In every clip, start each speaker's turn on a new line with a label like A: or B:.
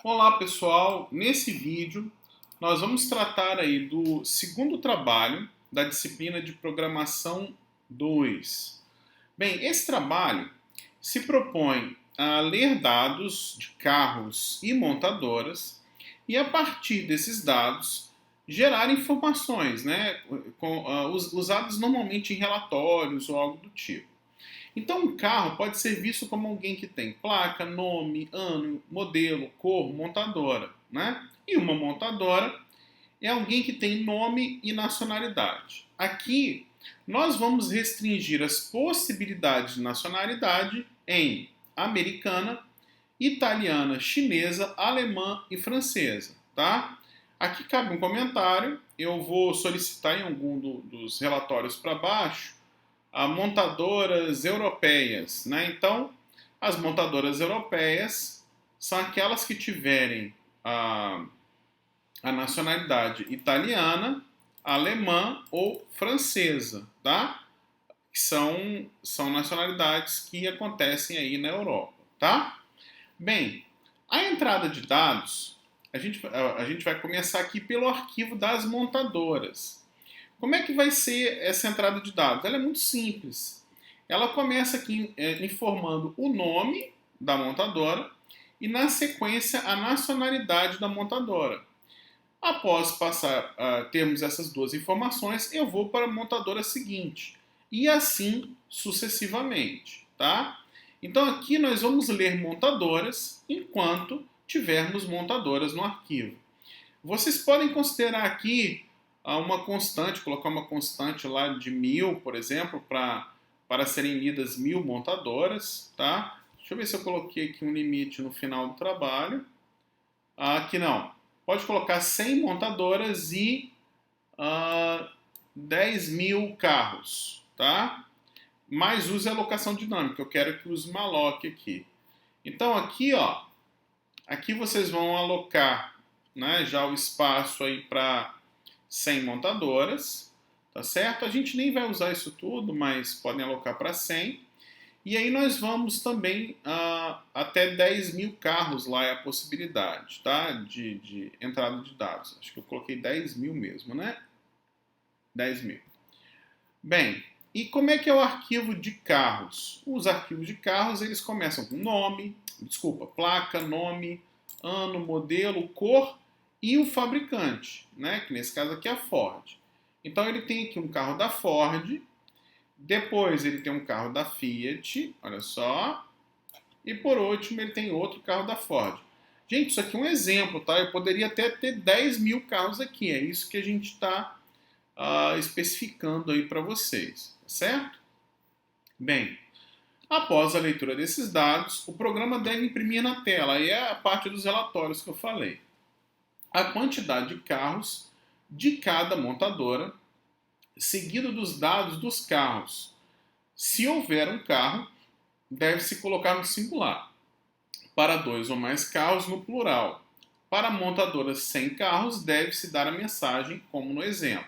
A: Olá pessoal, nesse vídeo nós vamos tratar aí do segundo trabalho da disciplina de Programação 2. Bem, esse trabalho se propõe a ler dados de carros e montadoras e a partir desses dados gerar informações, né, usadas normalmente em relatórios ou algo do tipo. Então, um carro pode ser visto como alguém que tem placa, nome, ano, modelo, cor, montadora, né? E uma montadora é alguém que tem nome e nacionalidade. Aqui, nós vamos restringir as possibilidades de nacionalidade em americana, italiana, chinesa, alemã e francesa, tá? Aqui cabe um comentário, eu vou solicitar em algum dos relatórios para baixo a montadoras europeias, né? Então, as montadoras europeias são aquelas que tiverem a nacionalidade italiana, alemã ou francesa, tá? Que são nacionalidades que acontecem aí na Europa, tá? Bem, a entrada de dados, a gente vai começar aqui pelo arquivo das montadoras. Como é que vai ser essa entrada de dados? Ela é muito simples. Ela começa aqui informando o nome da montadora e, na sequência, a nacionalidade da montadora. Após termos essas duas informações, eu vou para a montadora seguinte e assim sucessivamente, tá? Então aqui nós vamos ler montadoras enquanto tivermos montadoras no arquivo. Vocês podem considerar aqui uma constante, colocar uma constante lá de 1000, por exemplo, para serem lidas 1000 montadoras, tá? Deixa eu ver se eu coloquei aqui um limite no final do trabalho. Aqui não. Pode colocar 100 montadoras e 10.000 carros, tá? Mais use a alocação dinâmica, eu quero que use malloc aqui. Então aqui, ó, aqui vocês vão alocar, né, já o espaço aí para 100 montadoras, tá certo? A gente nem vai usar isso tudo, mas podem alocar para 100. E aí nós vamos também até 10.000 carros, lá é a possibilidade, tá? De entrada de dados. Acho que eu coloquei 10.000 mesmo, né? 10.000. Bem, e como é que é o arquivo de carros? Os arquivos de carros, eles começam com nome, placa, nome, ano, modelo, cor e o fabricante, né? Que nesse caso aqui é a Ford. Então ele tem aqui um carro da Ford, depois ele tem um carro da Fiat, olha só, e por último ele tem outro carro da Ford. Gente, isso aqui é um exemplo, tá? Eu poderia até ter 10.000 carros aqui, é isso que a gente está especificando aí para vocês, tá certo? Bem, após a leitura desses dados, o programa deve imprimir na tela, aí é a parte dos relatórios que eu falei, a quantidade de carros de cada montadora, seguido dos dados dos carros. Se houver um carro, deve-se colocar no singular. Para 2 ou mais carros, no plural. Para montadoras sem carros, deve-se dar a mensagem, como no exemplo.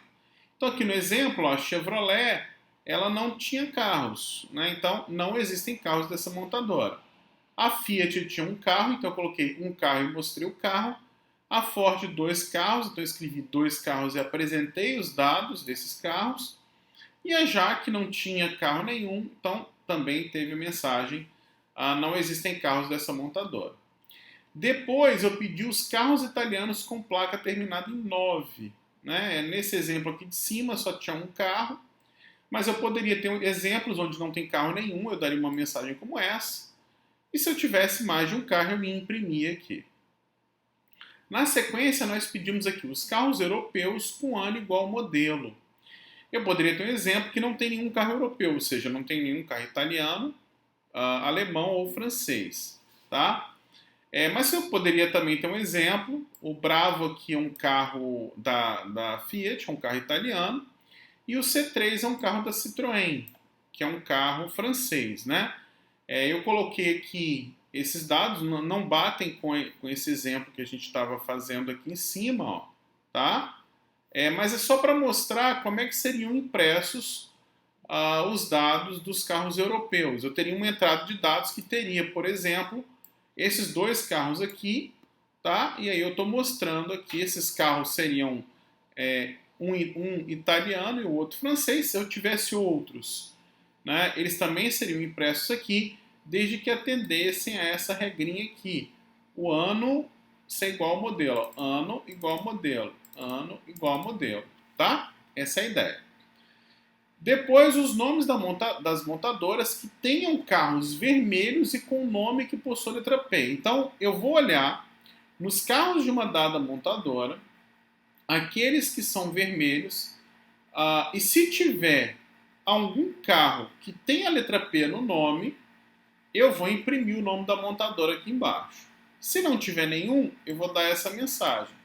A: Então, aqui no exemplo, a Chevrolet, ela não tinha carros, né? Então não existem carros dessa montadora. A Fiat tinha um carro, então eu coloquei um carro e mostrei o carro. A Ford, 2 carros, então eu escrevi 2 carros e apresentei os dados desses carros. E a Jaque não tinha carro nenhum, então também teve a mensagem: não existem carros dessa montadora. Depois eu pedi os carros italianos com placa terminada em 9. Né? Nesse exemplo aqui de cima só tinha um carro, mas eu poderia ter exemplos onde não tem carro nenhum, eu daria uma mensagem como essa. E se eu tivesse mais de um carro, eu ia imprimir aqui. Na sequência, nós pedimos aqui os carros europeus com ano igual ao modelo. Eu poderia ter um exemplo que não tem nenhum carro europeu, ou seja, não tem nenhum carro italiano, alemão ou francês, tá? Mas eu poderia também ter um exemplo, o Bravo aqui é um carro da Fiat, é um carro italiano, e o C3 é um carro da Citroën, que é um carro francês, né? Eu coloquei aqui esses dados, não batem com esse exemplo que a gente estava fazendo aqui em cima, ó, tá? Mas é só para mostrar como é que seriam impressos os dados dos carros europeus. Eu teria uma entrada de dados que teria, por exemplo, esses 2 carros aqui, tá? E aí eu estou mostrando aqui, esses carros seriam um italiano e o outro francês. Se eu tivesse outros, né, eles também seriam impressos aqui, desde que atendessem a essa regrinha aqui. O ano ser igual ao modelo. Ano igual ao modelo. Ano igual ao modelo. Tá? Essa é a ideia. Depois, os nomes das montadoras que tenham carros vermelhos e com nome que possua letra P. Então, eu vou olhar nos carros de uma dada montadora, aqueles que são vermelhos, e se tiver algum carro que tenha a letra P no nome, eu vou imprimir o nome da montadora aqui embaixo. Se não tiver nenhum, eu vou dar essa mensagem.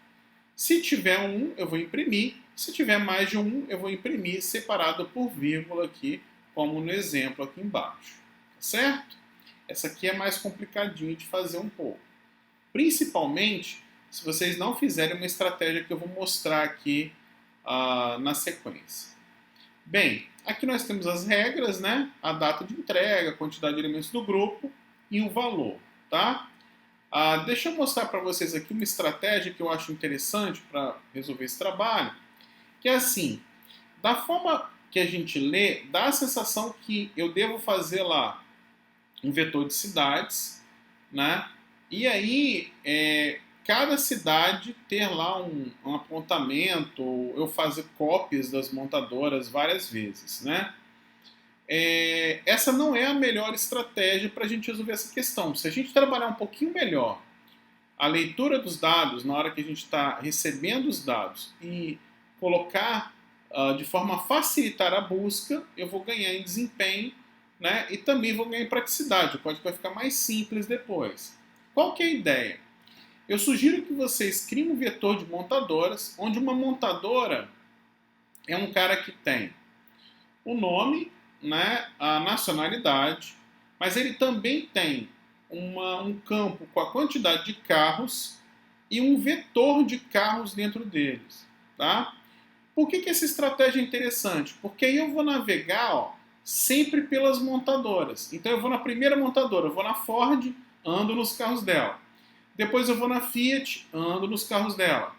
A: Se tiver um, eu vou imprimir. Se tiver mais de um, eu vou imprimir separado por vírgula aqui, como no exemplo aqui embaixo. Certo? Essa aqui é mais complicadinha de fazer um pouco. Principalmente se vocês não fizerem uma estratégia que eu vou mostrar aqui na sequência. Bem, aqui nós temos as regras, né? A data de entrega, a quantidade de elementos do grupo e o valor, tá? Deixa eu mostrar para vocês aqui uma estratégia que eu acho interessante para resolver esse trabalho, que é assim, da forma que a gente lê, dá a sensação que eu devo fazer lá um vetor de cidades, né? E aí, cada cidade ter lá um apontamento, ou eu fazer cópias das montadoras várias vezes, né? Essa não é a melhor estratégia para a gente resolver essa questão. Se a gente trabalhar um pouquinho melhor a leitura dos dados na hora que a gente está recebendo os dados e colocar de forma a facilitar a busca, eu vou ganhar em desempenho, né? E também vou ganhar em praticidade. O código vai ficar mais simples depois. Qual que é a ideia? Eu sugiro que vocês criem um vetor de montadoras, onde uma montadora é um cara que tem o nome, né, a nacionalidade, mas ele também tem um campo com a quantidade de carros e um vetor de carros dentro deles. Tá? Por que essa estratégia é interessante? Porque aí eu vou navegar sempre pelas montadoras. Então eu vou na primeira montadora, eu vou na Ford, ando nos carros dela. Depois eu vou na Fiat, ando nos carros dela.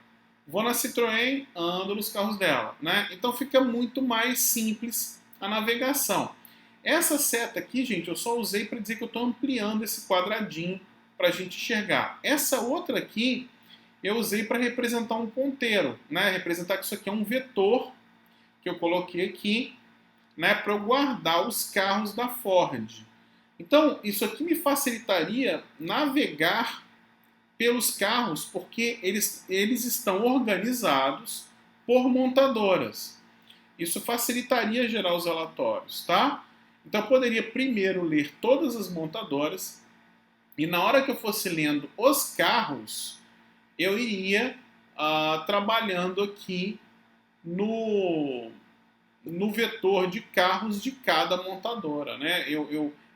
A: Vou na Citroën, ando nos carros dela. Né? Então fica muito mais simples a navegação. Essa seta aqui, gente, eu só usei para dizer que eu estou ampliando esse quadradinho para a gente enxergar. Essa outra aqui eu usei para representar um ponteiro, né? Representar que isso aqui é um vetor que eu coloquei aqui, né, para eu guardar os carros da Ford. Então, isso aqui me facilitaria navegar pelos carros, porque eles estão organizados por montadoras. Isso facilitaria gerar os relatórios, tá? Então eu poderia primeiro ler todas as montadoras e na hora que eu fosse lendo os carros, eu iria trabalhando aqui no vetor de carros de cada montadora, né?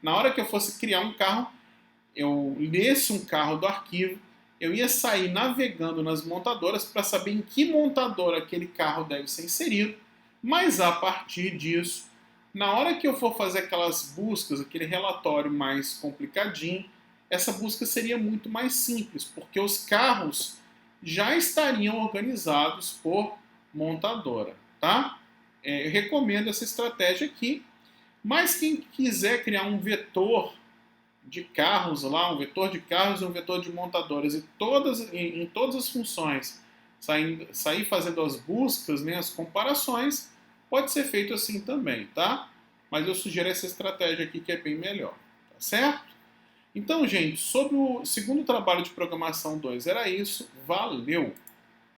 A: Na hora que eu fosse criar um carro, eu lesse um carro do arquivo, eu ia sair navegando nas montadoras para saber em que montadora aquele carro deve ser inserido, mas a partir disso, na hora que eu for fazer aquelas buscas, aquele relatório mais complicadinho, essa busca seria muito mais simples, porque os carros já estariam organizados por montadora, tá? Eu recomendo essa estratégia aqui, mas quem quiser criar um vetor de carros lá, um vetor de carros e um vetor de montadoras, e em todas as funções, sair fazendo as buscas, né, as comparações, pode ser feito assim também, tá? Mas eu sugiro essa estratégia aqui que é bem melhor, tá certo? Então, gente, sobre o segundo trabalho de programação 2 era isso. Valeu!